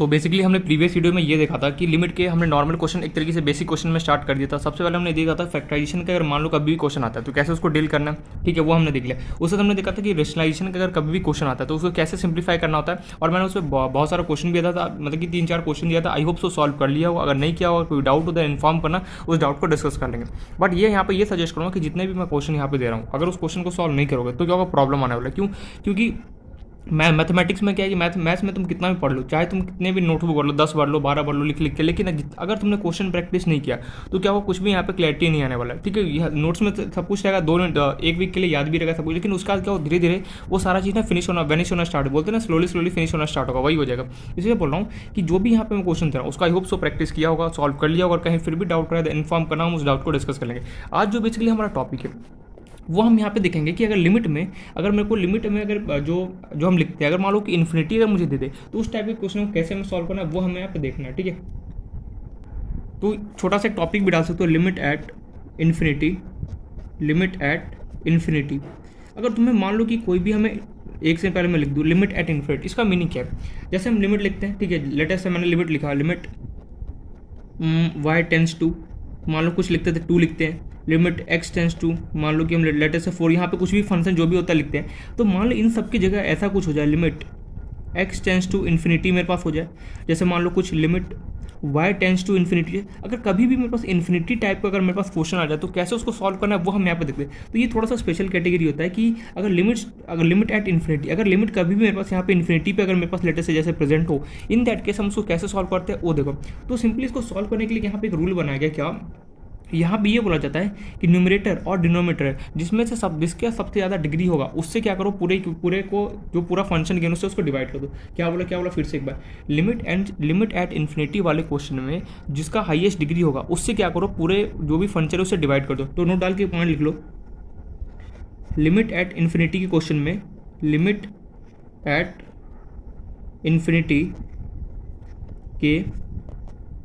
तो बेसिकली हमने previous video में ये देखा था कि लिमिट के हमने नॉर्मल क्वेश्चन एक तरीके से बेसिक क्वेश्चन में स्टार्ट कर दिया था। सबसे पहले हमने देखा था फैक्टराइजेशन का अगर मान लो कभी भी क्वेश्चन आता है तो कैसे उसको डील करना है, ठीक है, वो हमने देख लिया। उससे हमने देखा था कि रेशनलाइजेशन का अगर कभी भी क्वेश्चन आता है तो उसको कैसे सिंप्लीफाई करना होता है, और मैंने उसमें बहुत सारा क्वेश्चन भी दिया था, मतलब कि 3-4 क्वेश्चन दिया था। आई होप सो सॉल्व कर लिया हो, अगर नहीं किया हो, कोई डाउट हो तो इन्फॉर्म करना, उस डाउट को डिस्कस कर लेंगे। बट ये यहाँ पे ये सजेस्ट करूँगा कि जितने भी मैं क्वेश्चन यहाँ पे दे रहा हूँ, अगर उस क्वेश्चन को सॉल्व नहीं करोगे तो क्या होगा, प्रॉब्लम आने वाला है। क्यों? क्योंकि मैथमेटिक्स में क्या है कि मैथ्स में तुम कितना भी पढ़ लो, चाहे तुम कितने भी नोटबुक पढ़ लो, 10 पढ़ लो, 12 पढ़ लो, लिख के, लेकिन अगर तुमने क्वेश्चन प्रैक्टिस नहीं किया तो क्या वो कुछ भी यहाँ पे क्लैरिटी नहीं आने वाला है, ठीक है। यह नोट्स में सब कुछ रहेगा, 1 वीक के लिए याद भी रहेगा सब कुछ, लेकिन उसका क्या हो, धीरे धीरे वो सारा चीज़ ना वेनिश होना स्टार्ट, बोलते हैं ना, स्लोली फिनिश होना स्टार्ट होगा, वही हो जाएगा। इसलिए बोल रहा हूँ कि जो भी यहाँ पे मैं क्वेश्चन दे रहा हूँ उसका आई होप सो प्रैक्टिस किया होगा, सॉल्व कर लिया होगा, और कहीं फिर भी डाउट रहे तो इन्फॉर्म करना, हम उस डाउट को डिस्कस कर लेंगे। आज जो बेसिकली हमारा टॉपिक है वो हम यहाँ पे देखेंगे कि अगर लिमिट में, अगर मेरे को लिमिट में अगर जो हम लिखते हैं, अगर मान लो कि इन्फिनिटी अगर मुझे दे दे तो उस टाइप के क्वेश्चन को कैसे हमें सॉल्व करना है वो हमें यहाँ पे देखना है, ठीक है। तो छोटा सा टॉपिक भी डाल सकते हो, लिमिट एट इन्फिनिटी। अगर तुम्हें मान लो कि कोई भी हमें एक से पहले मैं लिख दूँ लिमिट एट इन्फिनिटी, इसका मीनिंग क्या है? जैसे हम लिमिट लिखते हैं, ठीक है, लेटेस्ट से मैंने लिमिट लिखा, लिमिट y टेंस टू, मान लो कुछ लिखते थे 2 लिखते हैं, लिमिट x टेंस टू, मान लो कि हम लेटर से 4, यहाँ पे कुछ भी फंक्शन जो भी होता है लिखते हैं, तो मान लो इन सब की जगह ऐसा कुछ हो जाए, limit x tends to infinity मेरे पास हो जाए। जैसे मान लो कुछ limit y tends to infinity, अगर कभी भी मेरे पास इन्फिनिटी टाइप का अगर मेरे पास क्वेश्चन आ जाए तो कैसे उसको सॉल्व करना है वो हम यहाँ पे देखते हैं। तो ये थोड़ा सा स्पेशल कैटेगरी होता है कि अगर लिमिट एट इन्फिनिटी, अगर लिमिट कभी भी मेरे पास यहाँ पे इन्फिनिटी पे अगर मेरे पास लेटर से जैसे प्रेजेंट हो, इन दैट केस हम उसको कैसे सॉल्व करते हैं वो देखो। तो सिंपली इसको सॉल्व करने के लिए यहाँ पे एक रूल बनाया गया, क्या यहाँ भी ये बोला जाता है कि न्यूमरेटर और डिनोमिनेटर जिसमें से जिसका सबसे ज़्यादा डिग्री होगा उससे क्या करो, पूरे को जो पूरा फंक्शन गिनो उससे उसको डिवाइड कर दो। क्या बोला फिर से एक बार, लिमिट एट इन्फिनिटी वाले क्वेश्चन में जिसका हाईएस्ट डिग्री होगा उससे क्या करो, पूरे जो भी फंक्शन है उससे डिवाइड कर दो। तो नोट डाल के पॉइंट लिख लो, लिमिट एट इन्फिनिटी के क्वेश्चन में, लिमिट एट इन्फिनिटी के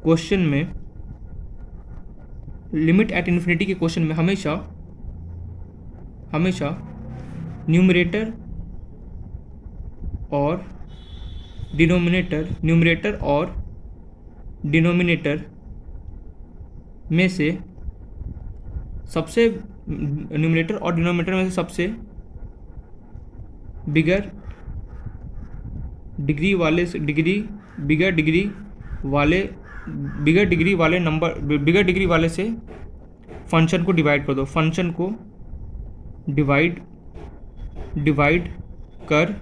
क्वेश्चन में, लिमिट एट इन्फिनिटी के क्वेश्चन में हमेशा न्यूमरेटर और डिनोमिनेटर में से सबसे बिगर डिग्री वाले से फंक्शन को डिवाइड कर दो, फंक्शन को डिवाइड कर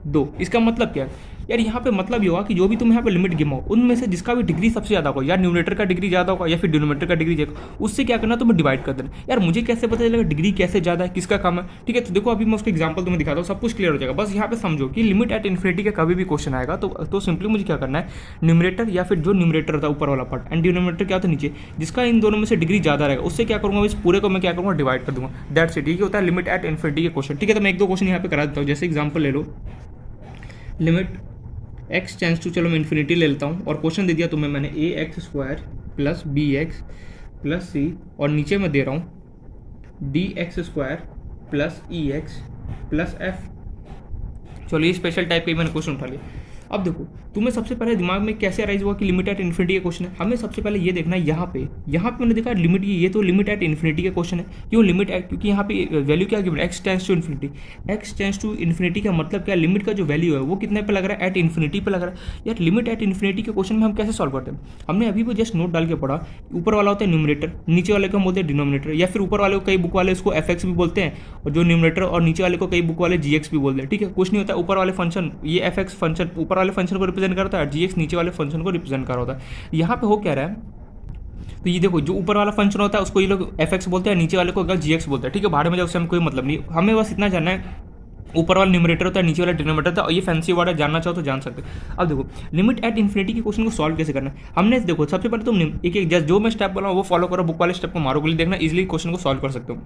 दो। इसका मतलब क्या है यार, यहाँ पे मतलब ये होगा कि जो भी तुम यहाँ पे लिमिट गिनो उनमें से जिसका भी डिग्री सबसे ज़्यादा होगा, या न्यूमरेटर का डिग्री ज़्यादा होगा या फिर डिनोमिनेटर का डिग्री ज़्यादा, उससे क्या करना, तुम्हें डिवाइड कर देना। यार मुझे कैसे पता चलेगा डिग्री कैसे ज़्यादा है, किसका कम है, ठीक है। तो देखो अभी मैं उसका एग्जाम्पल तुम्हें दिखाता हूँ, सब कुछ क्लियर हो जाएगा। बस यहाँ पे समझो कि लिमिट एट इन्फिनिटी का कभी भी क्वेश्चन आएगा तो सिंपली मुझे क्या करना है, न्यूमरेटर या फिर जो न्यूमरेटर होता है ऊपर वाला पार्ट, एंड डिनोमिनेटर क्या होता है नीचे, जिसका इन दोनों में से डिग्री ज़्यादा रहेगा उससे क्या करूँगा, इस पूरे को मैं क्या करूँगा, डिवाइड कर दूँगा। That's it. ये होता है लिमिट एट इन्फिनिटी के क्वेश्चन, ठीक है। तो मैं 1-2 क्वेश्चन यहाँ पे करा देता हूँ। जैसे एग्जाम्पल ले लो, लिमिट x टेंस टू, चलो मैं इन्फिनिटी ले लेता हूँ, और क्वेश्चन दे दिया तुम्हें मैंने ax² plus bx plus c, और नीचे मैं दे रहा हूँ dx² plus ex plus f। चलो ये स्पेशल टाइप का मैंने क्वेश्चन उठा लिया। अब देखो तुम्हें सबसे पहले दिमाग में कैसे अराइज हुआ कि लिमिट एट इन्फिनिटी का क्वेश्चन है। हमें सबसे पहले ये देखना है, यहाँ पे मैंने देखा लिमिट, ये तो लिमिट एट इन्फिनिटी का क्वेश्चन है। क्यों लिमिट एट? क्योंकि यहाँ पे वैल्यू क्या गिवन है, x टेंस टू इन्फिनिटी का मतलब क्या, लिमिट का जो वैल्यू है वो कितने पे लग रहा है, एट इन्फिनिटी पे लग रहा है। यार लिमिट एट इन्फिनिटी के क्वेश्चन में हम कैसे सॉल्व करते हैं, हमने अभी वो जस्ट नोट डाल के पढ़ा, ऊपर वाला होता है न्यूमरेटर, नीचे वाले को हम बोलते हैं डिनोमिनेटर, या फिर ऊपर वाले को कई बुक वाले उसको fx भी बोलते हैं, और जो न्यूमरेटर और नीचे वाले को कई बुक वाले gx भी बोलते हैं, ठीक है। कुछ नहीं होता, ऊपर वाले फंक्शन, ये fx फंक्शन ऊपर वाले फंक्शन को रिप्रेजेंट करता है, gx नीचे वाले फंक्शन को रिप्रेजेंट कर रहा होता है। यहाँ पे हो क्या रहा है, तो ये देखो जो ऊपर वाला फंक्शन होता है उसको ये लोग fx बोलते हैं, नीचे वाले को gx बोलते हैं, ठीक है। बाहर में जाओ उससे हमें कोई मतलब नहीं, हमें बस इतना जानना है ऊपर वाला न्यूमरेटर होता है, नीचे वाला डिनोमिनेटर होता है, और ये फैंसी वर्ड है, जानना चाहो तो जान सकते हैं। अब देखो लिमिट एट इन्फिनिटी के क्वेश्चन को सॉल्व कैसे करना है, हमने देखो सबसे पहले तुम एक जो मैं स्टेप बोला हूँ वो फॉलो करो, बुक वाले स्टेप को मारो, गोली देखना इजीली क्वेश्चन को सॉल्व कर सकते हो।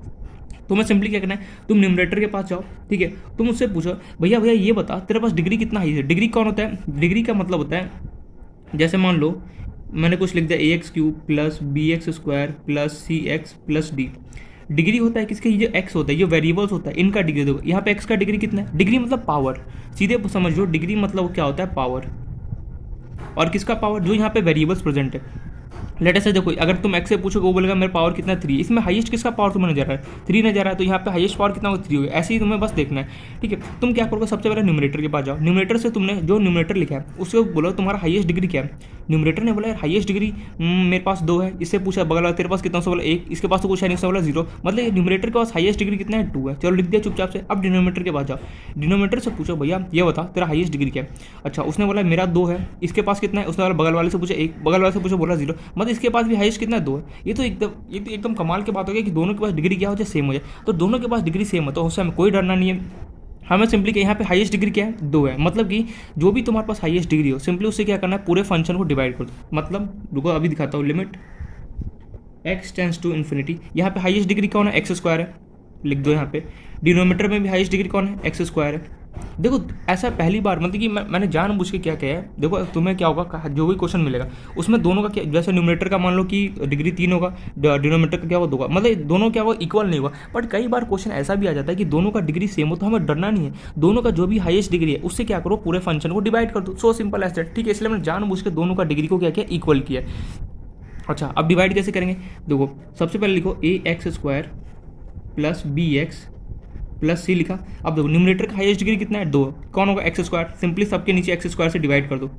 तुम्हें सिंपली क्या करना है, तुम न्यूमरेटर के पास जाओ, ठीक है, तुम उससे पूछो भैया ये बता तेरे पास डिग्री कितना हाई है। डिग्री कौन होता है, डिग्री का मतलब होता है, जैसे मान लो मैंने कुछ लिख दिया ax³ plus bx² plus cx plus d। Degree होता है किसके, ये x होता है, ये वेरिएबल्स होता है, इनका डिग्री देखो। यहाँ पे x का डिग्री कितना है, डिग्री मतलब पावर, सीधे समझ लो डिग्री मतलब क्या होता है, पावर। और किसका पावर, जो यहाँ पे वेरिएबल्स प्रेजेंट है। लेट अस से देखो, अगर तुम एक्स से पूछोगे वो बोलेगा मेरा पावर कितना 3, इसमें हाईएस्ट किसका पावर तुम्हें नजर आ रहा है, 3 नजर आ रहा है, तो यहाँ पे हाईएस्ट पावर कितना होगा 3 होगा। ऐसे ही तुम्हें बस देखना है, ठीक है। तुम क्या करोगे, सबसे पहले न्यूमरेटर के पास जाओ, न्यूमरेटर से तुमने जो न्यूमरेटर लिखा है उसको बोलो तुम्हारा हाईएस्ट डिग्री क्या है। न्यूमरेटर ने बोला यार हाईएस्ट डिग्री मेरे पास 2 है, इससे पूछा बगल वाला तेरे पास कितना, उससे बोला 1, इसके पास तो कुछ है नहीं, उससे बोला 0, मतलब न्यूमरेटर के पास हाईएस्ट डिग्री कितना है 2 है। चलो लिख दिया चुपचाप से। अब डिनोमिनेटर के पास जाओ, डिनोमिनेटर से पूछो भैया ये बता तेरा हाईएस्ट डिग्री क्या है। अच्छा, उसने बोला मेरा 2 है, इसके पास कितना है, उसने बोला बगल वाले से पूछा 1, बगल वाले से पूछा बोला 0, मतलब इसके पास भी हाईएस्ट कितना है 2 है। ये तो एकदम कमाल की बात हो गई कि दोनों के पास डिग्री क्या हो जाए, सेम हो जाए। तो दोनों के पास डिग्री सेम है तो उससे हमें कोई डरना नहीं है। हमें सिंपली यहाँ पे हाईएस्ट डिग्री क्या है 2 है, मतलब कि जो भी तुम्हारे पास हाईएस्ट डिग्री हो सिंपली उससे क्या करना है, पूरे फंक्शन को डिवाइड कर दो। मतलब रुको अभी दिखाता हूँ, limit x tends to infinity, यहाँ पे हाईएस्ट डिग्री कौन है, x स्क्वायर है, लिख दो यहाँ पे। डिनोमीटर में भी हाईएस्ट डिग्री कौन है, x स्क्वायर है। देखो ऐसा पहली बार मतलब कि मैंने जानबूझ के क्या किया है, देखो तुम्हें क्या होगा, जो भी क्वेश्चन मिलेगा उसमें दोनों का क्या, जैसे न्यूमरेटर का मान लो कि डिग्री 3 होगा, डिनोमीटर का क्या होगा 2 होगा, मतलब दोनों क्या होगा इक्वल नहीं होगा। बट कई बार क्वेश्चन ऐसा भी आ जाता है कि दोनों का डिग्री सेम हो, तो हमें डरना नहीं है, दोनों का जो भी हाईएस्ट डिग्री है उससे क्या करो, पूरे फंक्शन को डिवाइड कर दो। सो सिंपल एज दैट, ठीक है। इसलिए मैंने जानबूझ के दोनों का डिग्री को क्या किया, इक्वल किया। अच्छा, अब डिवाइड कैसे करेंगे, देखो सबसे पहले लिखो ax² plus bx plus c लिखा। अब देखो न्यूमरेटर का हाईएस्ट डिग्री कितना है 2, कौन होगा x², सिंपली सबके नीचे x² से डिवाइड कर दो,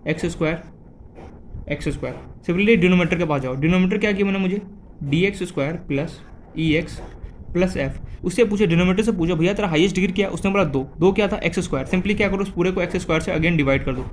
x² सिंपली डिनोमीटर के पास जाओ, डिनोमीटर क्या किया मैंने, मुझे dx² plus ex plus f। उससे पूछे डिनोमीटर से पूछो भैया तेरा हाईएस्ट डिग्री क्या है, उसने बोला 2 क्या था x², सिंपली क्या करो उस पूरे को x² से अगेन डिवाइड कर दो।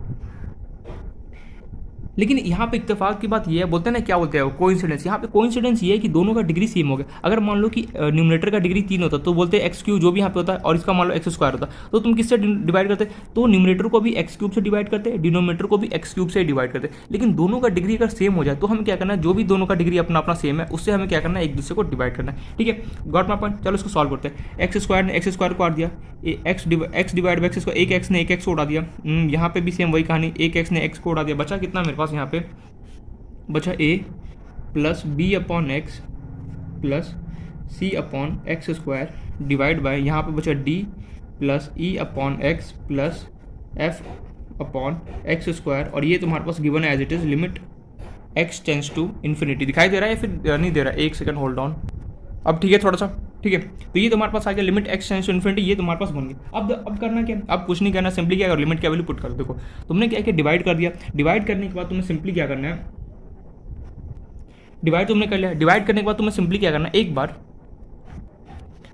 लेकिन यहाँ पे इत्तेफाक की बात ये है, बोलते हैं ना क्या बोलते हैं कोइंसिडेंस, यहाँ पे कोइंसिडेंस ये है कि दोनों का डिग्री सेम हो गया। अगर मान लो कि न्यूमरेटर का डिग्री 3 होता तो बोलते हैं x³ जो भी यहाँ पे होता है, और इसका मान लो x² होता, तो तुम किससे डिवाइड करते, तो न्यूमरेटर को भी x³ से डिवाइड करते, डिनोमीटर को भी x³ से डिवाइड करते। लेकिन दोनों का डिग्री अगर सेम हो जाए तो हमें क्या करना है, जो भी दोनों का डिग्री अपना अपना सेम है उससे हमें क्या करना है, एक दूसरे को डिवाइड करना है, ठीक है। Got my point. चलो इसको सॉल्व करते हैं। x² ने x² को काट दिया, x डिवाइड बाई x², एक x ने एक x को उड़ा दिया, यहाँ पे भी सेम वही कहानी, एक x ने x को उड़ा दिया, बचा कितना मेरे पास, यहाँ पे बचा a plus B upon X plus C upon x² divide by, यहाँ पे बचा d plus e upon X plus f upon x², और ये तुम्हारे पास गिवन है as it is, limit x tends to infinity. दिखाई दे रहा है या फिर नहीं दे रहा है, एक सेकंड होल्ड ऑन। अब ठीक है थोड़ा सा, ठीक है। तो ये तुम्हारे पास आ गया limit x tends to infinity, ये तुम्हारे पास बन गया। अब करना क्या, अब कुछ नहीं करना, सिंपली क्या करो, लिमिट क्या वैल्यू पुट करो। देखो तुमने क्या किया, डिवाइड कर दिया, डिवाइड करने के बाद तुम्हें सिंपली क्या करना है, डिवाइड तुमने कर लिया, डिवाइड करने के बाद तुम्हें सिंपली क्या करना है, एक बार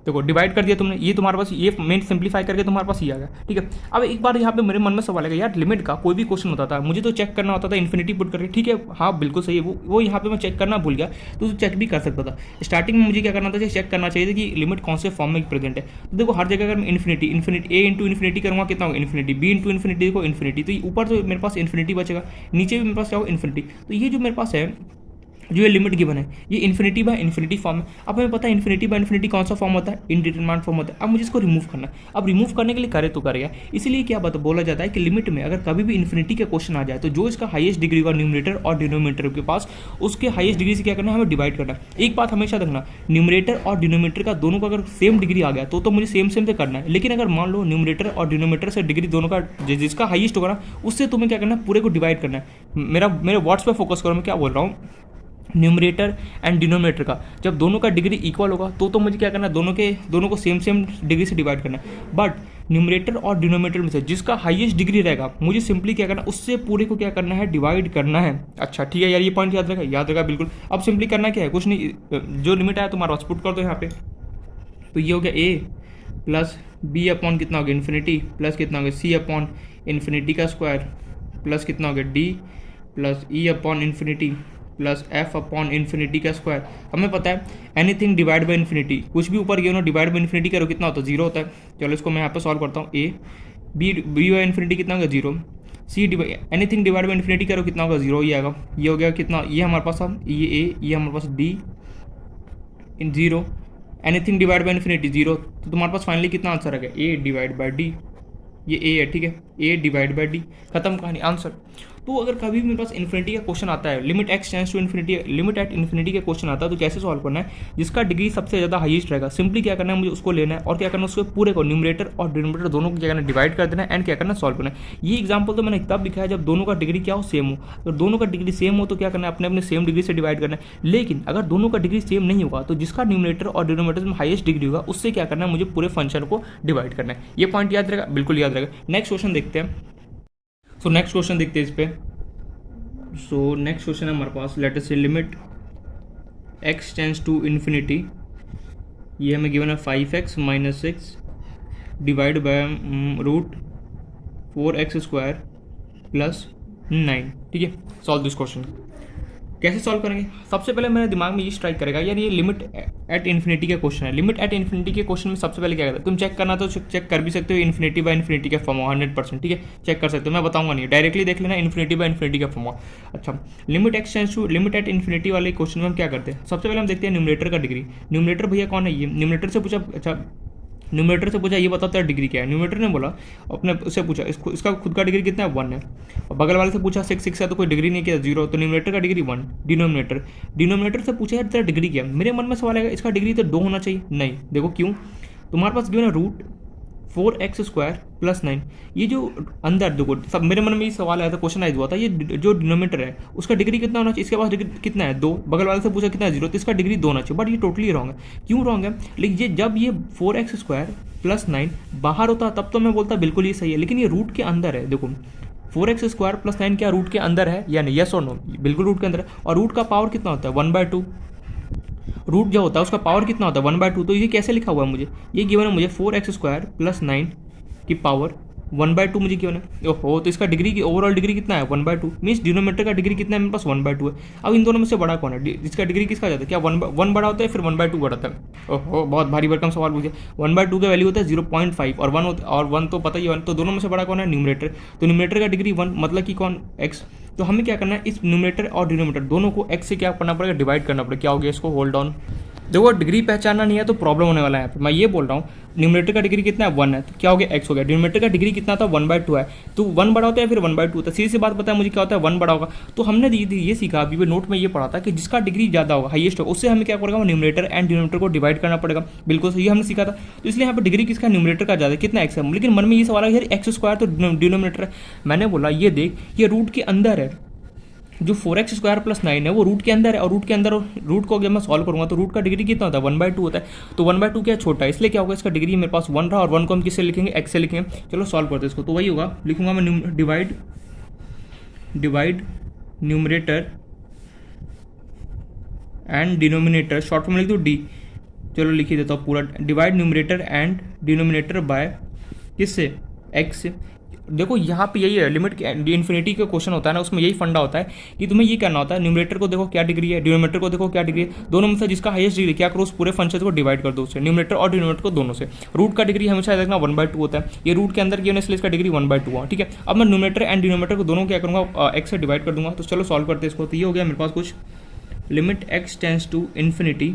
देखो डिवाइड कर दिया तुमने, ये तुम्हारे पास ये मेन सिंपलीफाई करके तुम्हारे पास ये आ गया, ठीक है। अब एक बार यहाँ पे मेरे मन में सवाल है यार, लिमिट का कोई भी क्वेश्चन होता था मुझे तो चेक करना होता था इन्फिनिटी पुट करके, ठीक है, हाँ बिल्कुल सही है, वो यहाँ पे मैं चेक करना भूल गया, तो चेक भी कर सकता था। स्टार्टिंग में मुझे क्या करना था, चेक करना चाहिए था कि लिमिट कौन से फॉर्म में प्रेजेंट है। तो देखो हर जगह अगर मैं इन्फिनिटी a इंटू इन्फिनिटी करूँगा कितना होगा इन्फिनिटी, b इंटू इन्फिनिटी देखो इन्फिनिटी, तो ऊपर तो मेरे पास इन्फिनिटी बचेगा, नीचे भी मेरे पास क्या होगा इन्फिनिटी। तो ये जो मेरे पास है, जो ये लिमिट गिवन है, ये इन्फिनिटी बाय इन्फिनिटी फॉर्म है। अब हमें पता है इन्फिनिटी बाय इन्फिनिटी कौन सा फॉर्म होता है, इनडिटरमिनेट फॉर्म होता है। अब मुझे इसको रिमूव करना है, अब रिमूव करने के लिए करे तो करेगा, इसीलिए क्या बात बोला जाता है कि लिमिट में अगर कभी भी इन्फिनिटी का क्वेश्चन आ जाए तो जो इसका हाईएस्ट डिग्री का न्यूमरेटर और डिनोमिनेटर के पास, उसके हाईएस्ट डिग्री से क्या करना है, हमें डिवाइड करना है। एक बात हमेशा देखना, न्यूमरेटर और डिनोमिनेटर का दोनों का अगर सेम डिग्री आ गया तो मुझे सेम से करना है। लेकिन अगर मान लो न्यूमरेटर और डिनोमिनेटर से डिग्री दोनों का जिसका हाईएस्ट होगा ना, उससे तुम्हें क्या करना है, पूरे को डिवाइड करना है। मेरे वर्ड्स पे फोकस करो, मैं क्या बोल रहा हूँ, न्यूमरेटर एंड डिनोमिनेटर का जब दोनों का डिग्री इक्वल होगा तो मुझे क्या करना है, दोनों को सेम डिग्री से डिवाइड करना है। बट न्यूमरेटर और डिनोमिनेटर में से जिसका हाईएस्ट डिग्री रहेगा मुझे सिंपली क्या करना है, उससे पूरे को क्या करना है, डिवाइड करना है। अच्छा ठीक है यार, ये पॉइंट याद रखा बिल्कुल। अब सिंपली करना क्या है, कुछ नहीं, जो लिमिट आया तुम्हारा पुट कर दो यहाँ पे। तो ये हो गया a प्लस बी अपॉन कितना हो गया इन्फिनिटी, प्लस कितना हो गया सी अपॉन इन्फिनिटी का स्क्वायर, प्लस कितना हो गया d plus e upon infinity plus f upon infinity का स्क्वायर। हमें पता है एनीथिंग डिवाइड बाई इन्फिनिटी, कुछ भी ऊपर गया ना डिवाइड बाई इन्फिनिटी करो कितना होता है, 0 होता है। चलो इसको मैं यहाँ पे सॉल्व करता हूँ, a b बाई इन्फिनिटी कितना होगा 0, c anything divide by infinity करो कितना होगा 0 ही आएगा। ये हो गया कितना, ये हमारे पास था, ये a, ये हमारे पास d in 0, anything divide by infinity 0, तो तुम्हारे पास फाइनली कितना आंसर आ गया, a डिवाइड बाई d, ये a है, ठीक है, a डिवाइड बाई d, खत्म कहानी, आंसर। तो अगर कभी भी मेरे पास इन्फिनिटी का क्वेश्चन आता है, limit X tends to infinity, limit at infinity का क्वेश्चन आता है, तो कैसे सॉल्व करना है, जिसका डिग्री सबसे ज़्यादा हाईएस्ट रहेगा, सिंपली क्या करना है, मुझे उसको लेना है और क्या करना है, उसके पूरे को न्यूमरेटर और डिनोमिनेटर दोनों को क्या करना है, डिवाइड कर देना है एंड क्या करना है, सॉल्व करना है। ये एग्जाम्पल तो मैंने तब दिखाया जब दोनों का डिग्री क्या हो, सेम हो। तो दोनों का डिग्री सेम हो तो क्या करना है, अपने अपने सेम डिग्री से डिवाइड करना है। लेकिन अगर दोनों का डिग्री सेम नहीं होगा तो जिसका न्यूमरेटर और डिनोमिनेटर में हाईएस्ट डिग्री होगा उससे क्या करना है, मुझे पूरे फंक्शन को डिवाइड करना है। ये पॉइंट याद रहेगा, बिल्कुल याद रहेगा। नेक्स्ट क्वेश्चन देखते हैं। सो नेक्स्ट क्वेश्चन देखते हैं इस पे। सो नेक्स्ट क्वेश्चन है हमारे पास, let us say limit x tends to infinity, ये हमें गिवन है 5x minus 6 divide by root 4x square plus 9। ठीक है, सॉल्व दिस क्वेश्चन। कैसे सॉल्व करेंगे, सबसे पहले मेरे दिमाग में ये स्ट्राइक करेगा, यार ये लिमिट एट इन्फिनिटी का क्वेश्चन है। लिमिट एट इन्फिनिटी के क्वेश्चन में सबसे पहले क्या करता है, तुम चेक करना तो चेक कर भी सकते हो, इन्फिनिटी बाय इन्फिनिटी का फॉर्म 100%। ठीक है, चेक कर सकते हो, मैं बताऊंगा नहीं, डायरेक्टली देख लेना इन्फिनिटी बाय इन्फिनिटी का फॉर्म। अच्छा, limit X tends to limit at infinity वाले क्वेश्चन में हम क्या करते हैं, सबसे पहले हम देखते हैं न्यूमरेटर का डिग्री। न्यूमरेटर भैया कौन है, ये न्यूमरेटर से पूछा। अच्छा, न्यूमरेटर से पूछा ये बताओ तेरा डिग्री क्या है, न्यूमरेटर ने बोला, अपने उससे पूछा इसका खुद का डिग्री कितना है, 1 है। और बगल वाले से पूछा 6 है तो कोई डिग्री नहीं किया, 0, तो न्यूमरेटर का डिग्री 1। डिनोमिनेटर से पूछा यार तेरा डिग्री क्या है, मेरे मन में सवाल आएगा इसका डिग्री तो 2 होना चाहिए। नहीं, देखो क्यों, तुम्हारे पास जो है रूट 4x स्क्वायर प्लस 9, ये जो अंदर देखो, सब मेरे मन में ये सवाल आया था, क्वेश्चन आया हुआ था, ये जो डिनोमिनेटर है उसका डिग्री कितना होना चाहिए, इसके पास डिग्री कितना है, 2। बगल वाले से पूछा कितना है, 0, तो इसका डिग्री 2 होना चाहिए। बट ये टोटली रॉन्ग है। क्यों रॉन्ग है, लेकिन जब ये 4x स्क्वायर प्लस 9 बाहर होता तब तो मैं बोलता बिल्कुल ये सही है, लेकिन ये रूट के अंदर है। देखो 4x स्क्वायर प्लस 9 क्या रूट के अंदर है या नहीं, यस और नो, बिल्कुल रूट के अंदर है। और रूट का पावर कितना होता है, 1/2। रूट जो होता है उसका पावर कितना होता है, 1/2। तो ये कैसे लिखा हुआ है, मुझे ये गिवन है, मुझे 4x स्क्वायर प्लस 9 की पावर 1/2 मुझे गिवन है। ओहो, तो इसका डिग्री की ओवरऑल डिग्री कितना है, 1/2। मीन्स डिनोमिनेटर का डिग्री कितना है, मेरे पास 1/2 है। अब इन दोनों में से बड़ा कौन है, इसका डिग्री किसका जाता है, क्या 1 बड़ा होता है फिर 1/2 बड़ा होता है। ओहो, बहुत भारी भरकम सवाल पूछे। 1/2 का वैल्यू होता है 0.5 और 1 तो पता ही है 1, तो दोनों में से बड़ा कौन है, न्यूमरेटर। तो न्यूमरेटर का डिग्री 1, मतलब कि कौन, x। तो हमें क्या करना है, इस न्यूमरेटर और डिनोमिनेटर दोनों को x से क्या करना पड़ेगा, डिवाइड करना पड़ेगा। क्या हो गया, इसको होल्ड ऑन। देखो डिग्री पहचानना नहीं है तो प्रॉब्लम होने वाला है यहाँ पे। मैं ये बोल रहा हूँ न्यूमरेटर का डिग्री कितना है, 1 है, तो क्या हो गया, x हो गया। डिनोमिनेटर का डिग्री कितना था, 1/2 है, तो 1 बड़ा होता है फिर 1/2 होता है। सीधी सी बात पता है मुझे क्या होता है, 1 बड़ा होगा। तो हमने ये सीखा, अभी भी नोट में ये पढ़ा था कि जिसका डिग्री ज़्यादा होगा, हाईएस्ट होगा, उससे हमें क्या पड़ेगा, न्यूमरेटर एंड डिनोमिनेटर को डिवाइड करना पड़ेगा। बिल्कुल सही हमने सीखा था। तो इसलिए यहाँ पर डिग्री किसका, न्यूमरेटर का ज़्यादा, कितना x है। लेकिन मन में ये सवाल है यार x स्क्वायर तो डिनोमिनेटर है। मैंने बोला ये देख, ये रूट के अंदर है, जो 4x स्क्वायर प्लस 9 है वो रूट के अंदर है, और रूट के अंदर रूट को जब मैं सॉल्व करूंगा तो रूट का डिग्री कितना होता है, 1/2 होता है। तो 1/2 क्या छोटा है, इसलिए क्या होगा, इसका डिग्री मेरे पास 1 रहा, और 1 को हम किससे लिखेंगे, x से लिखेंगे। चलो सॉल्व करते हैं इसको। तो वही होगा, लिखूंगा मैं divide numerator and denominator, short form लिख दूँ डी। चलो लिख ही देता हूँ पूरा, divide numerator and denominator by किससे, x से। देखो यहाँ पे यही है, लिमिट इन्फिनिटी का क्वेश्चन होता है ना, उसमें यही फंडा होता है कि तुम्हें ये करना होता है, न्यूमरेटर को देखो क्या डिग्री है, डिनोमिनेटर को देखो क्या डिग्री है, दोनों में से जिसका हाईएस्ट डिग्री, क्या करो, उस पूरे फंक्शन को डिवाइड कर दो उससे, न्यूमरेटर और डिनोमिनेटर को दोनों से। रूट का डिग्री हमेशा याद रखना 1/2 होता है, ये रूट के अंदर की इसलिए इसका डिग्री 1/2 हुआ। ठीक है, अब मैं न्यूमरेटर एंड डिनोमिनेटर को दोनों क्या करूँगा, x से डिवाइड कर दूंगा। तो चलो सॉल्व करते हैं इसको। तो ये हो गया मेरे पास कुछ, limit x tends to infinity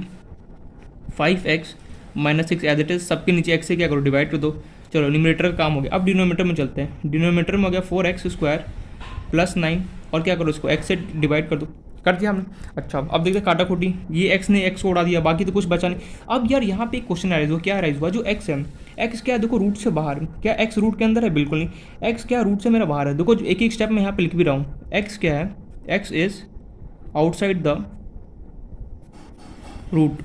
5x minus 6 as it is, सबके नीचे x से क्या करो, डिवाइड कर दो। चलो न्यूमरेटर का काम हो गया। अब डिनोमिनेटर में चलते हैं। डिनोमिनेटर में हो गया 4x स्क्वायर प्लस 9, और क्या करो, इसको x से डिवाइड कर दो। कर दिया हमने। अच्छा, अब देखते हैं काटा खोटी, ये x ने x को उड़ा दिया, बाकी तो कुछ बचा नहीं। अब यार यहाँ पे एक क्वेश्चन राइज हुआ, क्या राइज हुआ, जो x है, x क्या है, देखो रूट से बाहर, क्या x रूट के अंदर है, बिल्कुल नहीं। x क्या रूट से मेरा बाहर है, देखो एक एक स्टेप में यहाँ पे लिख भी रहा हूँ। x क्या है, x is outside the root.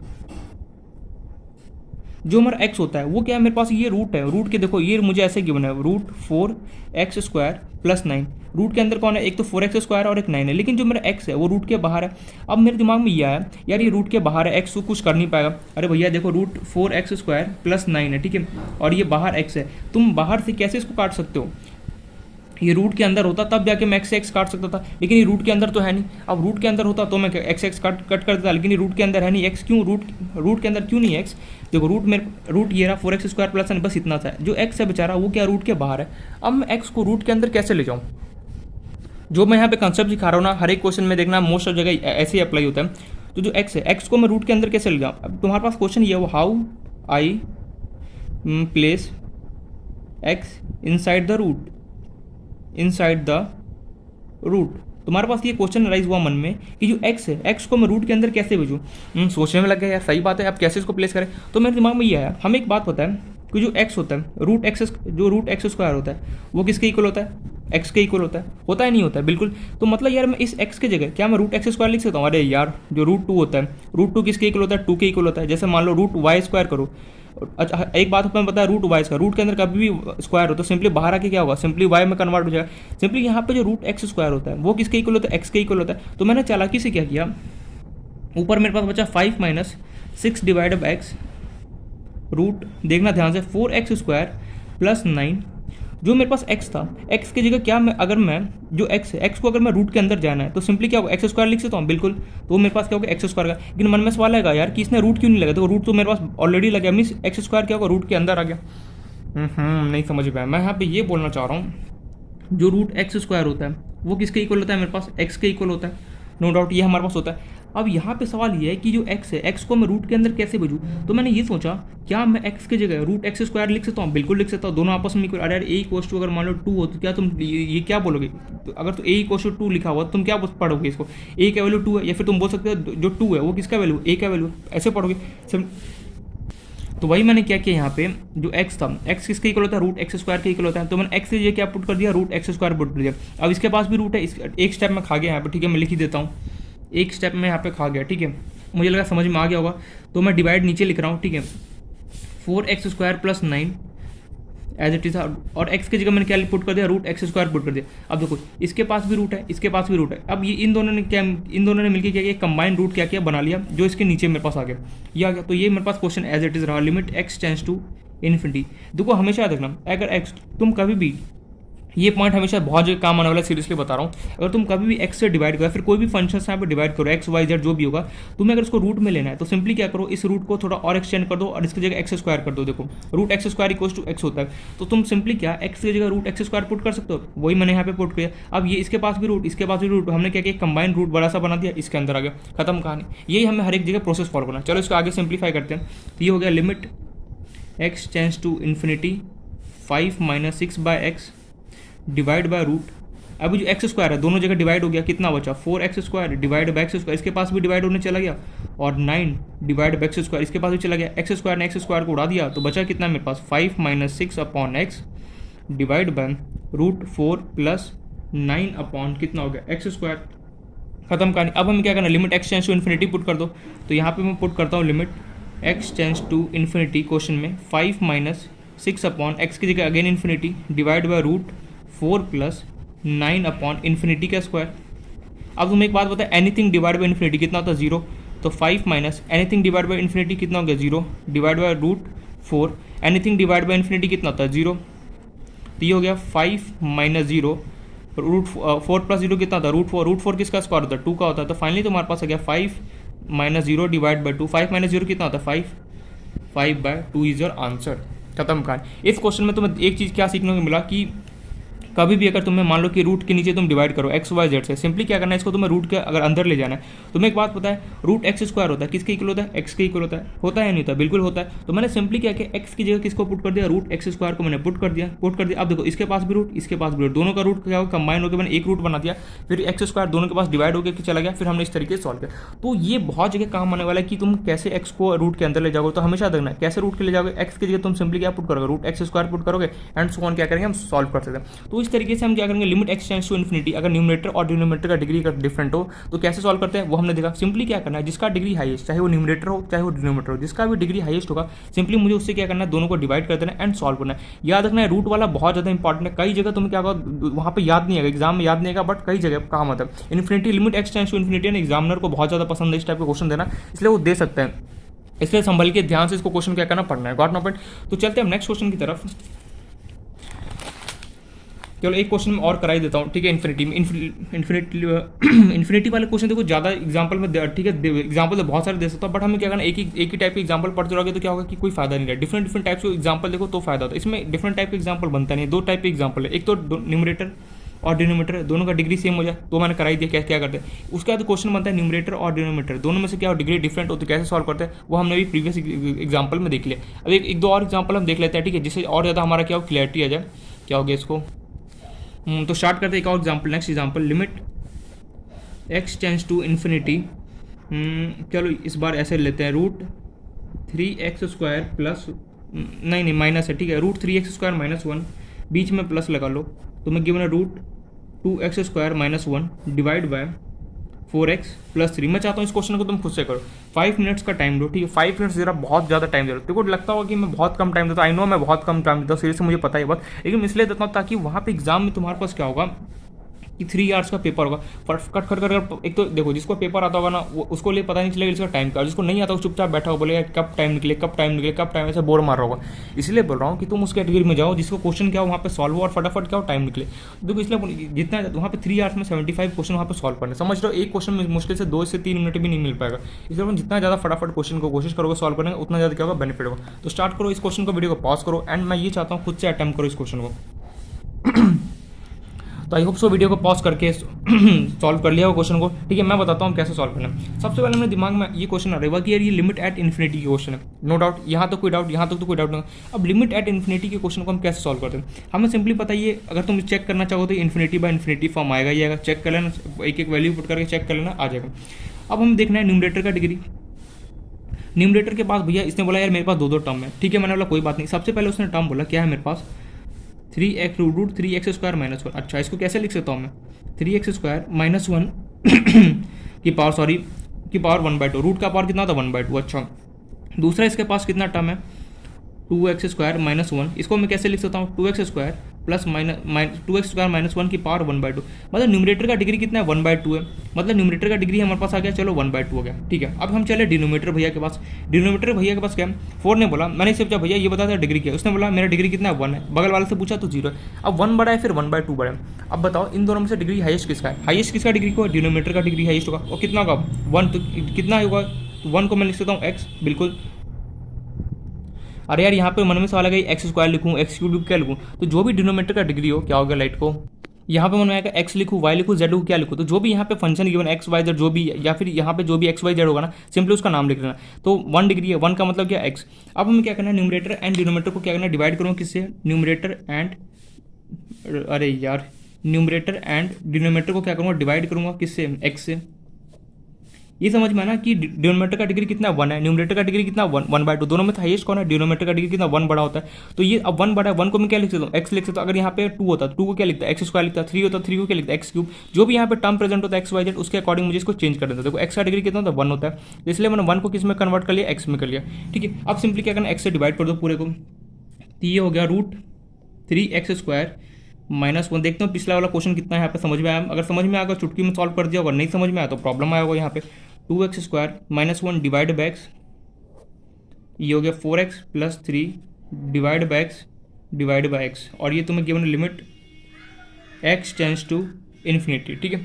जो हमारा x होता है वो क्या है, मेरे पास ये रूट है, रूट के देखो ये मुझे ऐसे गिवन है, root 4x square plus 9। Root के अंदर कौन है, एक तो 4x स्क्वायर और एक 9 है, लेकिन जो मेरा x है वो रूट के बाहर है। अब मेरे दिमाग में ये आया, यार ये रूट के बाहर है, x को कुछ कर नहीं पाएगा। अरे भैया देखो, रूट 4x स्क्वायर प्लस 9 है, ठीक है, और ये बाहर x है, तुम बाहर से कैसे इसको काट सकते हो, ये रूट के अंदर होता तब जाके मैं x काट सकता था, लेकिन ये रूट के अंदर तो है नहीं। अब रूट के अंदर होता तो मैं x कट कर देता, लेकिन ये रूट के अंदर है नहीं। x क्यों, रूट के अंदर क्यों नहीं x, देखो रूट ये रहा 4x स्क्वायर प्लस 9, बस इतना था। जो x है बेचारा वो क्या रूट के बाहर है। अब मैं x को रूट के अंदर कैसे ले जाऊँ, जो मैं यहाँ पे कंसेप्ट सिखा रहा हूँ ना, हर एक क्वेश्चन में देखना मोस्ट ऑफ जगह ऐसे ही अप्लाई होता है। तो जो x है, x को मैं रूट के अंदर कैसे ले जाऊँ। अब तुम्हारे पास क्वेश्चन ये हो, how I place x inside the root, inside the root. तुम्हारे पास ये क्वेश्चन राइज हुआ मन में कि जो एक्स है, एक्स को मैं रूट के अंदर कैसे भेजूँ। सोचने में लग गया यार सही बात है, अब कैसे इसको प्लेस करें। तो मेरे दिमाग में ये आया, हमें एक बात पता है कि जो एक्स होता है रूट एक्स, जो रूट एक्स स्क्वायर होता है वो किसके इक्वल होता है, एक्स के इक्वल होता है नहीं होता है, बिल्कुल। तो मतलब यार मैं इस एक्स की जगह क्या मैं रूट एक्स स्क्वायर लिख सकता हूँ। अरे यार जो रूट 2 होता है, रूट 2 किसके इक्वल होता है, 2 के इक्वल होता है। जैसे मान लो रूट वाई स्क्वायर करो, अच्छा एक बात हमें पता है रूट वाई स्क्वायर, रूट के अंदर कभी भी स्क्वायर हो तो सिंपली बाहर आके क्या होगा, सिंपली वाई में कन्वर्ट हो जाएगा। सिंपली यहाँ पे जो रूट एक्स स्क्वायर होता है वो किसके इक्वल होता है, एक्स के इक्वल होता है। तो मैंने चालाकी से क्या किया, ऊपर मेरे पास बचा 5 minus 6 divide by X root, देखना ध्यान से, 4x स्क्वायर प्लस 9। जो मेरे पास x था, x की जगह क्या मैं, अगर मैं जो x है, x को अगर मैं रूट के अंदर जाना है तो सिंपली क्या होगा, एक्स स्क्वायर लिख सकता हूँ, बिल्कुल। तो मेरे पास क्या होगा, एक्स स्क्वायर का। लेकिन मन में सवाल आएगा यार कि इसने रूट क्यों नहीं लगा, तो रूट तो मेरे पास ऑलरेडी लगा, मीन्स एक्स स्क्वायर क्या होगा, रूट के अंदर आ गया। नहीं समझ पाया। मैं यहाँ पे ये बोलना चाह रहा हूँ जो रूट एक्स स्क्वायर होता है वो किसके इक्वल होता है, मेरे पास एक्स के इक्वल होता है, नो डाउट ये हमारे पास होता है। अब यहाँ पे सवाल ये है कि जो x है, x को मैं रूट के अंदर कैसे भेजूँ। तो मैंने ये सोचा क्या मैं x की जगह रूट एक्स स्क्वायर लिख सकता हूँ, बिल्कुल लिख सकता हूँ, दोनों आपस में इक्वल। अरे यार ए इक्वल्स टू अगर मान लो 2 हो तो क्या तुम ये क्या बोलोगे, तो अगर तो ए इक्वल्स टू 2 लिखा हुआ तुम क्या पढ़ोगे इसको, ए का वैल्यू 2 है, या फिर तुम बोल सकते हो जो 2 है वो किसका वैल्यू, ए का वैल्यू, ऐसे पढ़ोगे। तो वही मैंने क्या किया, यहाँ पे जो x था, x किसके इक्वल होता है, रूट एक्स स्क्वायर के इक्वल होता है। तो मैंने x से ये क्या पुट कर दिया, रूट एक्स स्क्वायर पुट कर दिया। अब इसके पास भी रूट है, एक स्टेप में खा गया यहाँ पे, ठीक है, मैं लिख ही देता हूँ, एक स्टेप में यहाँ पे खा गया, ठीक है, मुझे लगा समझ में आ गया होगा। तो मैं डिवाइड नीचे लिख रहा हूँ, ठीक है, 4x square plus 9 as it is, और x की जगह मैंने क्या पुट कर दिया, रूट एक्स स्क्वायर पुट कर दिया। अब देखो इसके पास भी रूट है, इसके पास भी रूट है। अब ये इन दोनों ने मिलकर क्या किया, कंबाइन रूट क्या किया, बना लिया, जो इसके नीचे मेरे पास आ गया, ये आ गया। तो ये मेरे पास क्वेश्चन एज इट इज रहा, limit x tends to infinity. देखो हमेशा याद रखना, अगर x तुम कभी भी, ये पॉइंट हमेशा बहुत जगह काम आने वाला है, सीरियसली बता रहा हूँ, अगर तुम कभी भी x से डिवाइड करो, फिर कोई भी फंक्शन यहाँ पे डिवाइड करो, x y z जो भी होगा, तुम्हें अगर इसको रूट में लेना है तो सिंपली क्या करो, इस रूट को थोड़ा और एक्सटेंड कर दो और इसकी जगह एक्स स्क्वायर कर दो। देखो root X square equals to X होता है, तो तुम सिंपली क्या एक्स की जगह रूट एक्स स्क्वायर पुट कर सकते हो, वही मैंने यहाँ पे पुट किया। अब ये इसके पास भी रूट, इसके पास भी रूट, हमने क्या किया, कंबाइन रूट बड़ा सा बना दिया, इसके अंदर आ गया, खत्म कहानी। यही हमें हर एक जगह प्रोसेस फॉलो करना। चलो इसको आगे सिंप्लीफाई करते हैं। तो ये हो गया limit x tends to infinity 5 minus 6 by X divide by root. अभी जो एक्स स्क्वायर है दोनों जगह डिवाइड हो गया, कितना बचा, 4x square divide by x square, इसके पास भी डिवाइड होने चला गया, और 9 डिवाइड बाय एक्स स्क्वायर, इसके पास भी चला गया, एक्स स्क्वायर ने एक्स स्क्वायर को उड़ा दिया, तो बचा कितना मेरे पास, 5 minus 6 upon X divide by root 4 plus 9 upon कितना हो गया, एक्स स्क्वायर, खत्म कहानी। अब हमें क्या करना, limit X tends to infinity put कर दो। तो यहाँ पे मैं पुट करता हूँ limit X tends to infinity, question में 5 माइनस 6 अपॉन एक्स की जगह again infinity divide by root 4 plus 9 upon infinity का स्क्वायर। अब तुम्हें एक बात बता, एनीथिंग डिवाइड बाय इन्फिनिटी कितना होता है, 0। तो 5 minus anything divide by infinity कितना हो गया, 0 divide by root 4, anything divide by infinity कितना होता है, 0। तो ये हो गया 5 माइनस 0 रूट 4 प्लस 0 कितना होता है, रूट 4। रूट 4 किसका स्क्वायर होता है, 2 का होता है। तो फाइनली तुम्हारे पास आ गया 5 माइनस 0 डिवाइड बाई 2। 5 माइनस 0 कितना होता है, 5 बाय 2 इज योर आंसर, खत्म कहानी। इस क्वेश्चन में तुम्हें एक चीज़ क्या सीखने को मिला कि कभी भी अगर तुम्हें मान लो कि रूट के नीचे तुम डिवाइड करो एक्स वाई जेड से, सिंपली क्या करना है, इसको तुम्हें रूट के अगर अंदर ले जाना है। तुम्हें एक बात पता है, रूट एक्स स्क्वायर होता है किसके इक्वल होता है, एक्स के इक्वल होता है या नहीं होता, बिल्कुल होता है। तो मैंने सिंपली क्या किया, एक्स की जगह किसको पुट कर दिया, रूट एक्स स्क्वायर को मैंने पुट कर दिया। अब देखो इसके पास भी रूट, इसके पास भी रूट, दोनों का रूट क्या होगा, कंबाइन होकर मैंने एक रूट बना दिया, फिर एक्स स्क्वायर दोनों के पास डिवाइड होकर चला गया, फिर हमने इस तरीके से सॉल्व किया। तो ये बहुत जगह काम आने वाला है कि तुम कैसे एक्स को रूट के अंदर ले जाओगे। तो हमेशा देखना कैसे रूट के ले जाओगे, एक्स की जगह तुम सिंपली क्या पुट करोगे, रूट एक्स स्क्वायर पुट करोगे, एंड सो ऑन क्या करेंगे हम सॉल्व कर सकते हैं। तो इस तरीके से हम क्या करेंगे, limit X tends to infinity, अगर न्यूमरेटर और डिनोमिनेटर का डिग्री का डिफरेंट हो तो कैसे सॉल्व करते हैं वो हमने देखा। सिंपली क्या करना है, जिसका डिग्री हाईएस्ट, चाहे वो न्यूमरेटर हो चाहे वो डिनोमिनेटर हो, जिसका भी डिग्री हाईएस्ट होगा सिंपली मुझे उससे क्या करना है, दोनों को डिवाइड कर देना एंड सॉल्व करना है। याद रखना है रूट वाला बहुत ज़्यादा इंपॉर्टेंट है, कई जगह तुम्हें क्या होगा वहाँ पे याद नहीं आएगा, एग्जाम में याद नहीं आएगा, बट कई जगह काम आता है। Infinity, limit X tends to infinity है, एग्जामिनर को बहुत ज़्यादा पसंद है इस टाइप का क्वेश्चन देना, इसलिए वो दे सकते हैं, इसलिए संभल के ध्यान से इसको क्वेश्चन क्या करना पड़ना है। Got no point. तो चलते हैं नेक्स्ट क्वेश्चन की तरफ। चलो एक क्वेश्चन में और कराई देता हूँ, ठीक है। इन्फिनिटी वाले क्वेश्चन देखो ज़्यादा एग्जांपल में, ठीक है, एग्जांपल तो बहुत सारे दे सकता हूँ, बट हमें क्या करना, एक ही टाइप के एग्जांपल पढ़ते रहोगे तो क्या होगा कि कोई फायदा नहीं है। डिफरेंट टाइप्स के एग्जांपल देखो तो फायदा होता है। इसमें डिफरेंट टाइप के एग्जांपल बनता नहीं है, दो टाइप के एग्जांपल है, एक तो न्यूमरेटर और डिनोमिनेटर दोनों का डिग्री सेम हो जाए तो मैंने कराई दिया क्या करते हैं। उसके बाद क्वेश्चन बनता है न्यूमरेटर और डिनोमिनेटर दोनों में से क्या डिग्री डिफरेंट होती है, कैसे सॉल्व करते हैं वो हमने भी प्रीवियस एग्जाम्पल में देख लिया। अब एक दो और एग्जाम्पल हम देख लेते हैं, ठीक है, जिससे और ज़्यादा हमारा क्या हो क्लियरिटी आ जाए। क्या हो गया इसको, तो स्टार्ट करते हैं एक और example, next example, limit x tends to infinity. चलो इस बार ऐसे लेते हैं, रूट 3x² प्लस, नहीं माइनस है, ठीक है, रूट 3x² माइनस 1, बीच में प्लस लगा लो, तो मैं गिवन है root 2x² minus 1 divide by 4x plus 3। मैं चाहता हूँ इस क्वेश्चन को तुम खुद से करो, 5 मिनट्स का टाइम दो, ठीक है, 5 मिनट्स जरा बहुत ज़्यादा टाइम दे रहा हूँ, देखो लगता होगा कि मैं बहुत कम टाइम देता हूँ, आई नो मैं बहुत कम टाइम देता हूँ, सीरियसली मुझे पता है बात, लेकिन मैं इसलिए देता हूँ ताकि वहाँ पे एग्जाम में तुम्हारे पास क्या होगा कि 3 आवर्स का पेपर होगा, फट खट कर, एक तो देखो जिसको पेपर आता होगा ना वो उसको लिए पता नहीं चलेगा इसका टाइम का, जिसको नहीं आता वो चुपचाप बैठा हो बोलेगा कब टाइम निकले कब टाइम निकले कब टाइम, ऐसे बोर मार रहा होगा। इसलिए बोल रहा हूँ कि तुम उस कैटेगरी में जाओ जिसको क्वेश्चन क्या हो वहाँ पे सॉल्व हो और फटाफट क्या हो टाइम निकले। देखो इसलिए जितना वहाँ पे 3 आवर्स में 75 क्वेश्चन वहाँ पे सॉल्व करने, समझ रहे हो, एक क्वेश्चन में मुश्किल से 2 से 3 मिनट भी नहीं मिल पाएगा। इसलिए जितना ज़्यादा फटाफट क्वेश्चन को कोशिश करोगे सॉल्व करने उतना ज़्यादा क्या होगा बेनिफिट होगा। तो स्टार्ट करो इस क्वेश्चन को, वीडियो को पॉज करो, एंड मैं ये चाहता हूँ खुद से अटेम्प्ट करो इस क्वेश्चन को। तो आई होप सो वीडियो को पॉज करके सॉल्व कर लिया वो क्वेश्चन को, ठीक है। मैं बताता हूँ कैसे सॉल्व करना है। सबसे पहले मेरे दिमाग में ये क्वेश्चन आ रहा है कि यार ये लिमिट एट इन्फिनिटी की क्वेश्चन है, नो डाउट, यहाँ तो कोई डाउट, यहाँ तक तो कोई डाउट नहीं। अब लिमिट एट इन्फिनिटी के क्वेश्चन को हम कैसे सॉल्व करते हैं, हमें सिंपली पता ये, अगर तुम चेक करना चाहो तो इन्फिनिटी बाय इन्फिनिटी फॉर्म आएगा, ये आएगा, चेक कर लेना, एक एक वैल्यू पुट करके चेक कर लेना, आ जाएगा। अब हमें देखना है न्यूमरेटर का डिग्री। न्यूमरेटर के पास भैया इसने बोला यार मेरे पास 2 टर्म है, ठीक है, मैंने बोला कोई बात नहीं। सबसे पहले उसने टर्म बोला क्या है मेरे पास 3x रूट 3x² माइनस 1। अच्छा इसको कैसे लिख सकता हूँ मैं, 3x² माइनस 1 की पावर 1/2, रूट का पावर कितना था 1/2। अच्छा दूसरा इसके पास कितना टर्म है 2x² माइनस 1, इसको मैं कैसे लिख सकता हूँ 2x² प्लस 2x² माइनस 1 की पावर 1/2। मतलब न्यूमरेटर का डिग्री कितना है 1/2 है, मतलब न्यूमरेटर का डिग्री हमारे पास आ गया, चलो 1/2 हो गया, ठीक है। अब हम चले डिनोमिनेटर भैया के पास। डिनोमिनेटर भैया के पास क्या है 4 ने बोला, मैंने सोचा भैया ये बता था डिग्री क्या है, उसने बोला मेरा डिग्री कितना है 1 है, बगल वाले से पूछा तो 0 है। अब 1 बड़ा है फिर 1/2 बड़ा है। अब बताओ इन दोनों में से डिग्री हाईएस्ट किसका है, हाईएस्ट किसका डिग्री को, डिनोमिनेटर का डिग्री हाईएस्ट होगा, और कितना होगा 1, तो कितना होगा 1 को मैं लिख सकता हूँ x, बिल्कुल। अरे यार यहाँ पे मन में सवाल है x² लिखूँ x³ क्या लिखूँ, तो जो भी डिनोमिनेटर का डिग्री हो क्या होगा लाइट को, यहाँ पे मन में आएगा x लिखूँ y लिखूँ z लिखूँ क्या लिखूँ, तो जो भी यहाँ पे function given x y z जो भी, या फिर यहाँ पे जो भी x y z होगा ना सिंपली उसका नाम लिख लेना। तो 1 डिग्री है, 1 का मतलब क्या x। अब हमें क्या करना है न्यूमरेटर एंड डिनोमिनेटर को क्या करना है डिवाइड करूँ किससे, न्यूमरेटर एंड, अरे यार न्यूमरेटर एंड डिनोमिनेटर को क्या करूँगा डिवाइड करूँगा किससे, x से। ये समझ में आना कि डिनोमिनेटर का डिग्री कितना 1 है, न्यूमरेटर का डिग्री कितना 1/2, दोनों में हाईएस्ट कौन है, डिनोमिनेटर का डिग्री कितना 1 बड़ा होता है। तो ये अब 1 बड़ा है, 1 को मैं क्या लिख सकता हूँ x लिख सकता हूँ। अगर यहाँ पे 2 होता है 2 को क्या लिखता है x² लिखता है, 3 होता है 3 को क्या लिखता है x³। जो भी यहाँ पे टर्म प्रेजेंट होता है x y z उसके अकॉर्डिंग मुझे इसको चेंज कर देता है। देखो x का डिग्री कितना होता है 1 होता है, इसलिए मैंने 1 को किस में कन्वर्ट कर लिया x में कर लिया, ठीक है। अब सिंपली क्या करना x से डिवाइड कर दो पूरे को, तो ये हो गया रूट 3x² माइनस 1। देखते हो पिछला वाला क्वेश्चन कितना है यहाँ पे समझ में आया, अगर समझ में आएगा चुटकी में सॉल्व कर दिया होगा, नहीं समझ में आया तो प्रॉब्लम आया होगा। यहाँ पे 2x² minus 1 divide by x, ये हो गया 4x plus 3 divide by x divide by x, और ये तुम्हें given limit x tends to infinity, ठीक है,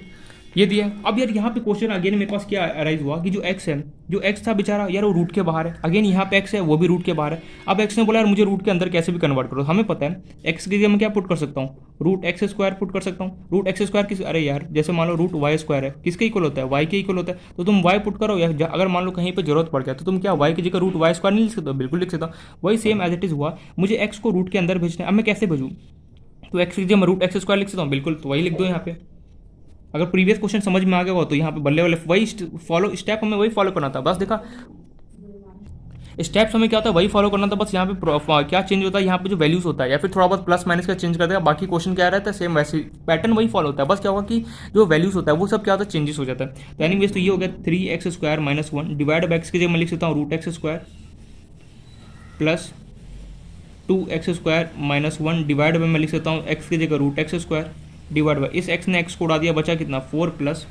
ये दिया। अब यार यहाँ पे क्वेश्चन अगेन मेरे पास क्या अराइज हुआ कि जो x है, जो x था बेचारा यार वो रूट के बाहर है, अगेन यहाँ पे x है वो भी रूट के बाहर है। अब x ने बोला यार मुझे रूट के अंदर कैसे भी कन्वर्ट करो, हमें पता है x की जगह मैं क्या पुट कर सकता हूँ रूट x² पुट कर सकता हूँ। रूट x² किस, अरे यार जैसे मान लो रूट y² है किसके इक्वल होता है y के इक्वल होता है, तो तुम y पुट करो, या अगर मान लो कहीं पर जरूरत पड़ गया तो तुम क्या y की जगह रूट y² नहीं लिख सकते, बिल्कुल लिख सकता। वही सेम एज इट इज हुआ, मुझे x को रूट के अंदर भेजना है, अब मैं कैसे भेजूँ, तो x की जगह मैं रूट x² लिख सकता हूँ, बिल्कुल, तो वही लिख दो यहाँ पे। अगर प्रीवियस क्वेश्चन समझ में आ गया हो तो यहाँ पे बल्ले वाले वही फॉलो स्टेप हमें वही फॉलो करना था, बस देखा स्टेप्स हमें क्या होता है वही फॉलो करना था, बस यहाँ पे क्या चेंज होता है, यहाँ पे जो वैल्यूज होता है या फिर थोड़ा बहुत प्लस माइनस का चेंज कर देगा, बाकी क्वेश्चन क्या रहता है सेम वैसे पैटर्न वही फॉलो होता है, बस क्या होगा कि जो वैल्यूज होता है वो सब क्या होता है चेंजेस हो जाता है। तो एनीवेज तो ये हो गया 3x² minus 1 divide by x की जगह मैं लिख सकता हूँ root x² plus 2x² minus 1 divide by मैं लिख सकता हूँ x की जगह रूट x² डिवाइड बाय, इस x ने x को उड़ा दिया, बचा कितना 4 प्लस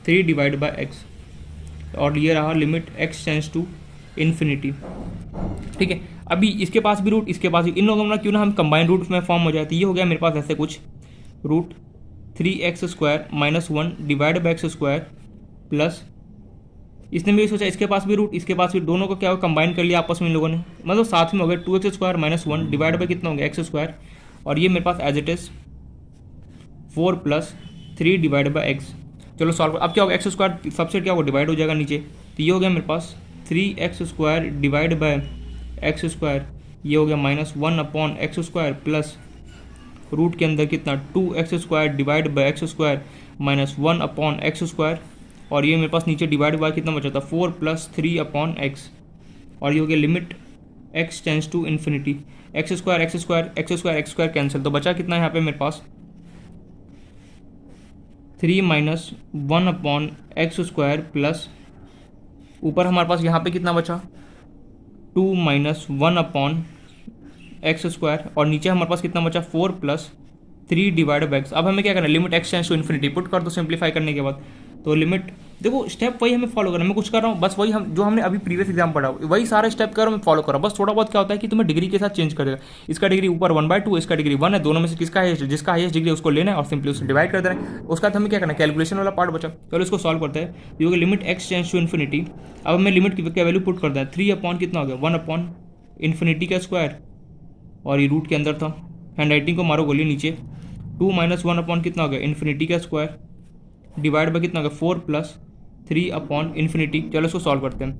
3 डिवाइड बाय x, और ये रहा limit x tends to infinity, ठीक है। अभी इसके पास भी रूट इसके पास भी, इन लोगों में क्यों ना हम कंबाइन रूट में फॉर्म हो जाती, ये हो गया मेरे पास ऐसे कुछ root 3x² minus 1 divide by x² plus, इसने भी सोचा इसके पास भी रूट इसके पास भी, दोनों को क्या हो कंबाइन कर लिया आपस में इन लोगों ने, मतलब साथ में हो गया 2x² माइनस 1 डिवाइड बाय कितना हो गया x², और ये मेरे पास as it is 4 plus 3 divide by x। चलो सॉल्व, अब क्या होगा x² सबसे क्या होगा डिवाइड हो जाएगा नीचे, तो ये हो गया मेरे पास 3x² डिवाइड बाय x², ये हो गया -1 अपॉन x² प्लस रूट के अंदर कितना 2x² divide by x square minus 1/x², और ये मेरे पास नीचे डिवाइड बाय कितना बचा था 4 + 3/x, और ये हो गया limit x tends to infinity, x² cancel, तो बचा कितना यहाँ पे मेरे पास 3 - 1/x² प्लस ऊपर हमारे पास यहाँ पे कितना बचा 2 - 1/x², और नीचे हमारे पास कितना बचा 4 + 3 डिवाइड बाई एक्स। अब हमें क्या करना है, limit x tends to infinity put कर दो सिंप्लीफाई करने के बाद, तो लिमिट देखो स्टेप वही हमें फॉलो करना है, मैं कुछ कर रहा हूँ बस वही हम जो हमने अभी प्रीवियस एग्जाम पढ़ा वही सारे स्टेप कर मैं फॉलो कर रहा हूँ, बस थोड़ा बहुत क्या होता है कि तुम्हें डिग्री के साथ चेंज कर देगा, इसका डिग्री ऊपर 1/2, इसका डिग्री 1 है, दोनों में से किसका हाईएस्ट, जिसका हाईएस्ट डिग्री उसको लेना है और सिंपली उससे डिवाइड कर देना है। उसका बाद हमें क्या करना है, कैलकुलेशन वाला पार्ट बचा, चलो इसको सॉल्व करते हैं। ये हो गया limit x tends to infinity, अब हमें लिमिट की क्या वैल्यू पुट कर दें 3 कितना हो गया 1/∞ का स्क्वायर, और ये रूट के अंदर था, हैंड राइटिंग को मारो गोली नीचे, 2 - 1 कितना हो गया इन्फिनिटी का स्क्वायर डिवाइड बाई कितना हो गया 4 + 3/∞। चलो इसको सॉल्व करते हैं।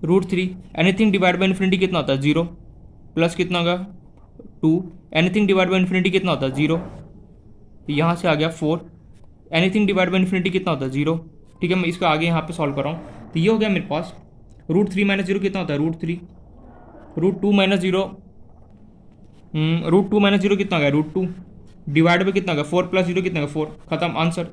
√3 एनीथिंग डिवाइड बाई इन्फिनिटी कितना होता है 0, प्लस कितना होगा 2, एनीथिंग डिवाइड बाई इन्फिनिटी कितना होता है 0, यहाँ से आ गया 4, एनीथिंग डिवाइड बाई इन्फिनिटी कितना होता है 0, ठीक है। मैं इसका आगे यहाँ पे सॉल्व कर रहा हूँ, तो ये हो गया मेरे पास √3 - 0 कितना होता है √3, √2 - 0 कितना हो गया √2 डिवाइड बाई कितना हो गया 4 + 0 कितना हो गया 4, खत्म आंसर।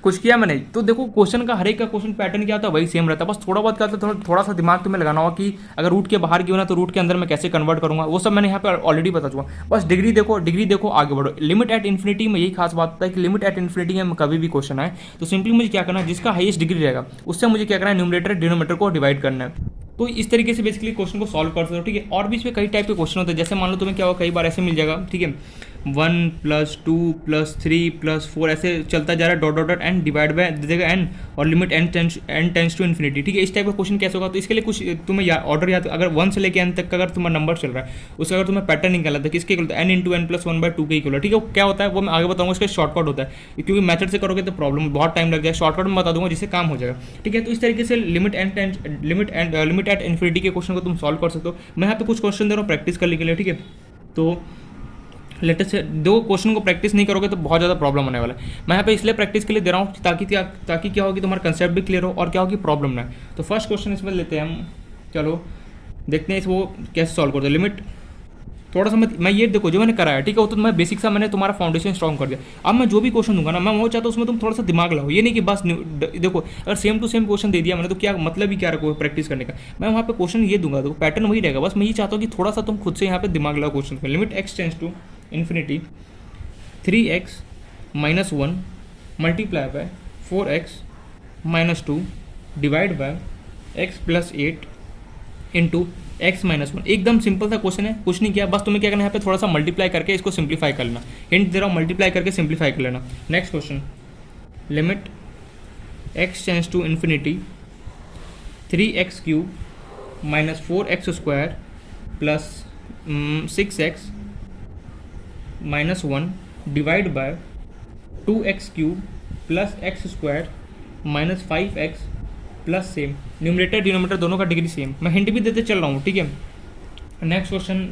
कुछ किया मैंने, तो देखो क्वेश्चन का हर एक का क्वेश्चन पैटर्न क्या होता है वही सेम रहता है, बस थोड़ा बहुत क्या होता है थोड़ा सा दिमाग तुम्हें लगाना होगा कि अगर रूट के बाहर क्यों ना तो रूट के अंदर मैं कैसे कन्वर्ट करूंगा, वो सब मैंने यहाँ पे ऑलरेडी बता चुका। बस डिग्री देखो आगे बढ़ो। लिमिट एट इन्फिनिटी में यही खास बात होता है कि लिमिट एट इन्फिनिटी में कभी भी क्वेश्चन आए तो सिंपली मुझे क्या करना है, जिसका हाईएस्ट डिग्री रहेगा उससे मुझे क्या करना है, न्यूमरेटर डिनोमिनेटर को डिवाइड करना है। तो इस तरीके से बेसिकली क्वेश्चन को सॉल्व कर सकते हो, ठीक है। और भी इसमें कई टाइप के क्वेश्चन होते हैं, जैसे मान लो तुम्हें क्या होगा कई बार ऐसे मिल जाएगा, ठीक है 1 + 2 + 3 + 4 ऐसे चलता जा रहा है डॉट एंड डिवाइड बाय दे देगा एन और limit n tends to infinity, ठीक है। इस टाइप का क्वेश्चन कैसे होगा, तो इसके लिए कुछ तुम्हें ऑर्डर याद, अगर 1 से लेकर एन तक का अगर तुम्हारा नंबर चल रहा है उसका अगर तुम्हें पैटर्न निकाला था किसके इक्वल n × n + 1/2 के इक्वल, ठीक है। वो क्या होता है वो मैं आगे बताऊंगा, उसका शॉर्टकट होता है, क्योंकि मेथड से करोगे तो प्रॉब्लम बहुत टाइम लग जाए, शॉर्टकट में बता दूंगा जिससे काम हो जाएगा, ठीक है। तो इस तरीके से लिमिट एट इन्फिनिटी के क्वेश्चन को तुम सॉल्व कर सकते हो। मैं यहाँ पे कुछ क्वेश्चन दे रहा हूँ प्रैक्टिस करने के लिए, ठीक है। तो लेटेस्ट से दो क्वेश्चन को प्रैक्टिस नहीं करोगे तो बहुत ज़्यादा प्रॉब्लम होने वाला है। मैं यहाँ पे इसलिए प्रैक्टिस के लिए दे रहा हूँ ताकि क्या होगी तुम्हारा कंसेप्ट भी क्लियर हो और क्या होगी प्रॉब्लम ना है। तो फर्स्ट क्वेश्चन इसमें लेते हैं हम, चलो देखते हैं इसको कैसे सॉल्व करते हैं। लिमिट थोड़ा सा मैं ये देखो जो मैंने करा है, ठीक है, वो तो मैं बेसिक सा मैंने तुम्हारा फाउंडेशन स्ट्रॉन्ग कर दिया। अब मैं जो भी क्वेश्चन दूंगा ना मैं वो चाहता हूँ उसमें तुम थोड़ा सा दिमाग लगाओ, ये नहीं कि बस देखो अगर सेम टू सेम क्वेश्चन दे दिया मैंने तो क्या मतलब ही क्या रखो प्रैक्टिस करने का। मैं वहाँ पे क्वेश्चन ये दूंगा तो पैटर्न वही रहेगा, बस मैं ये चाहता हूँ कि थोड़ा सा तुम खुद से यहाँ पे दिमाग लगाओ क्वेश्चन में। Limit x tends to infinity 3x - 1 multiply by 4x - 2 divide by x + 8 into x - 1। एकदम सिंपल सा क्वेश्चन है, कुछ नहीं किया, बस तुम्हें क्या करना है यहाँ पे थोड़ा सा मल्टीप्लाई करके इसको सिंप्लीफाई कर लेना। हिंट दे रहा हूँ, मल्टीप्लाई करके सिंप्लीफाई कर लेना। Next question, limit x tends to infinity 3x³ - 4x² plus 6x - 1 divide by 2x³ plus x² - 5x plus same, numerator denominator दोनों का डिग्री सेम। मैं हिंट भी देते चल रहा हूँ, ठीक है। नेक्स्ट क्वेश्चन,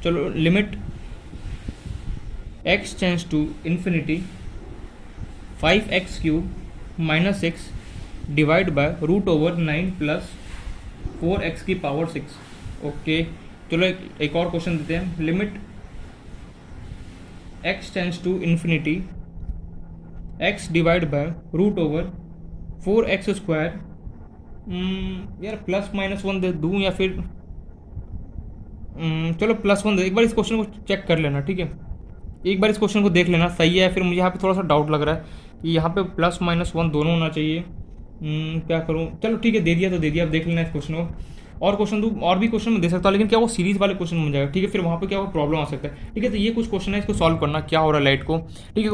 चलो limit x tends to infinity 5x³ - 6 divide by √9 plus 4x⁶। Okay चलो एक और क्वेश्चन देते हैं। Limit x tends to infinity x divide by √4x²। यार +-1 दे दूँ या फिर चलो +1 दे। एक बार इस क्वेश्चन को चेक कर लेना, ठीक है, एक बार इस क्वेश्चन को देख लेना सही है। फिर मुझे यहाँ पे थोड़ा सा डाउट लग रहा है कि यहाँ पे +-1 दोनों होना चाहिए। क्या करूँ, चलो ठीक है दे दिया तो दे दिया, अब देख लेना इस क्वेश्चन को। और क्वेश्चन दूँ, और भी क्वेश्चन में दे सकता हूँ, लेकिन क्या वो सीरीज वाले क्वेश्चन बन जाएगा, ठीक है, फिर वहाँ पे क्या वो प्रॉब्लम आ सकता है, ठीक है। तो ये कुछ क्वेश्चन है, इसको सॉल्व करना क्या हो रहा है लाइट को, ठीक है।